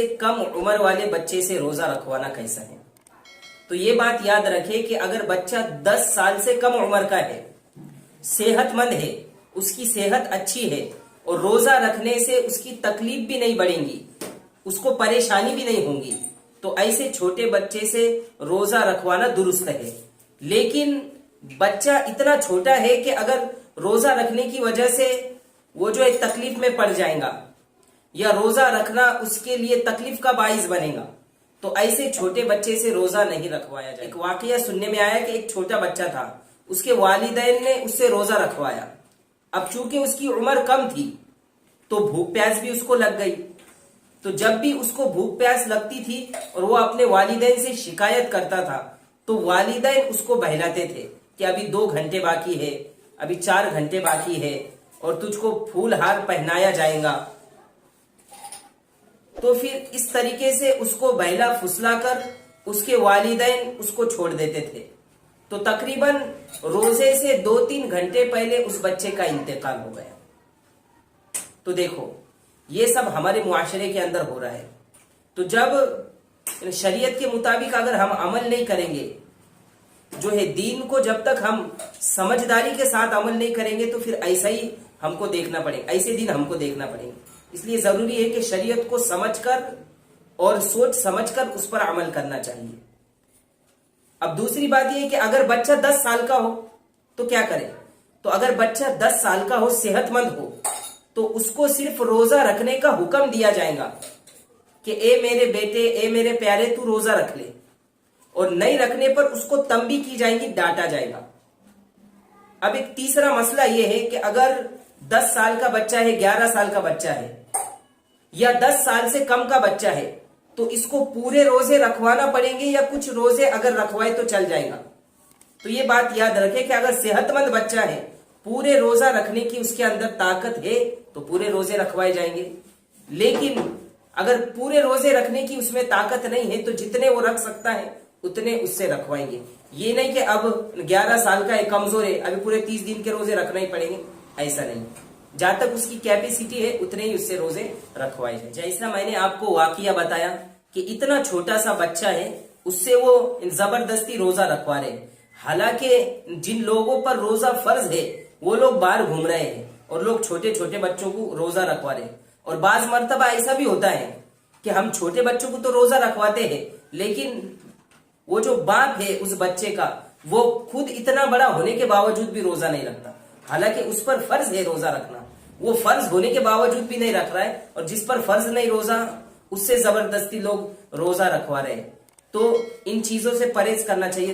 سے کم عمر والے بچے سے روزہ رکھوانا کیسا ہے؟ تو یہ بات یاد رکھے کہ اگر بچہ 10 سال سے کم عمر کا ہے، صحت مند ہے، اس کی صحت اچھی ہے اور روزہ رکھنے سے اس کی تکلیف بھی نہیں بڑھیں گی، اس کو پریشانی بھی نہیں ہوں گی، تو ایسے چھوٹے بچے سے روزہ رکھوانا درست ہے۔ لیکن بچہ اتنا چھوٹا ہے کہ اگر روزہ رکھنے کی وجہ سے وہ جو ایک تکلیف میں پڑ جائے گا یا روزہ رکھنا اس کے لیے تکلیف کا باعث بنے گا، تو ایسے چھوٹے بچے سے روزہ نہیں رکھوایا جائے۔ ایک واقعہ سننے میں آیا کہ ایک چھوٹا بچہ تھا، اس کے والدین نے اس سے روزہ رکھوایا۔ اب چونکہ اس کی عمر کم تھی تو بھوک پیاس بھی اس کو لگ گئی، تو جب بھی اس کو بھوک پیاس لگتی تھی اور وہ اپنے والدین سے شکایت کرتا تھا تو والدین اس کو بہلاتے تھے کہ ابھی 2 گھنٹے باقی ہے، ابھی 4 گھنٹے باقی ہے اور تجھ کو پھول ہار پہنایا جائے گا۔ تو پھر اس طریقے سے اس کو بہلا پھسلا کر اس کے والدین اس کو چھوڑ دیتے تھے۔ تو تقریباً روزے سے 2-3 گھنٹے پہلے اس بچے کا انتقال ہو گیا۔ تو دیکھو یہ سب ہمارے معاشرے کے اندر ہو رہا ہے۔ تو جب شریعت کے مطابق اگر ہم عمل نہیں کریں گے، جو ہے دین کو جب تک ہم سمجھداری کے ساتھ عمل نہیں کریں گے تو پھر ایسا ہی ہم کو دیکھنا پڑے گا، ایسے دن ہم کو دیکھنا پڑے گا۔ اس لیے ضروری ہے کہ شریعت کو سمجھ کر اور سوچ سمجھ کر اس پر عمل کرنا چاہیے۔ اب دوسری بات یہ ہے کہ اگر بچہ 10 سال کا ہو تو کیا کرے؟ تو اگر بچہ 10 سال کا ہو، صحت مند ہو، تو اس کو صرف روزہ رکھنے کا حکم دیا جائے گا کہ اے میرے بیٹے، اے میرے پیارے، تو روزہ رکھ لے، اور نہیں رکھنے پر اس کو تنبیہ کی جائے گی، ڈانٹا جائے گا۔ اب ایک تیسرا مسئلہ یہ ہے کہ اگر 10 سال کا بچہ ہے، 11 سال کا بچہ ہے یا 10 سال سے کم کا بچہ ہے، تو اس کو پورے روزے رکھوانا پڑیں گے یا کچھ روزے اگر رکھوائے تو چل جائے گا؟ تو یہ بات یاد رکھے کہ اگر صحت مند بچہ ہے، پورے روزہ رکھنے کی اس کے اندر طاقت ہے تو پورے روزے رکھوائے جائیں گے۔ لیکن اگر پورے روزے رکھنے کی اس میں طاقت نہیں ہے تو جتنے وہ رکھ سکتا ہے اتنے اس سے رکھوائیں گے۔ یہ نہیں کہ اب 11 سال کا ہے، کمزور ہے، ابھی پورے 30 دن کے روزے رکھنا ہی پڑیں گے، ایسا نہیں۔ جہاں تک اس کی کیپیسٹی ہے اتنے ہی اس سے روزے رکھوائے جائیں۔ جیسا میں نے آپ کو واقعہ بتایا کہ اتنا چھوٹا سا بچہ ہے، اس سے وہ زبردستی روزہ رکھوا رہے ہیں، حالانکہ جن لوگوں پر روزہ فرض ہے وہ لوگ باہر گھوم رہے ہیں اور لوگ چھوٹے چھوٹے بچوں کو روزہ رکھوا رہے ہیں۔ اور بعض مرتبہ ایسا بھی ہوتا ہے کہ ہم چھوٹے بچوں کو تو روزہ رکھواتے ہیں، لیکن وہ جو باپ ہے اس بچے کا، وہ خود اتنا بڑا ہونے کے باوجود بھی روزہ نہیں رکھتا، حالانکہ اس پر فرض ہے روزہ رکھنا، وہ فرض ہونے کے باوجود بھی نہیں رکھ رہا ہے، اور جس پر فرض نہیں روزہ اس سے زبردستی لوگ روزہ رکھوا رہے ہیں۔ تو ان چیزوں سے پرہیز کرنا چاہیے۔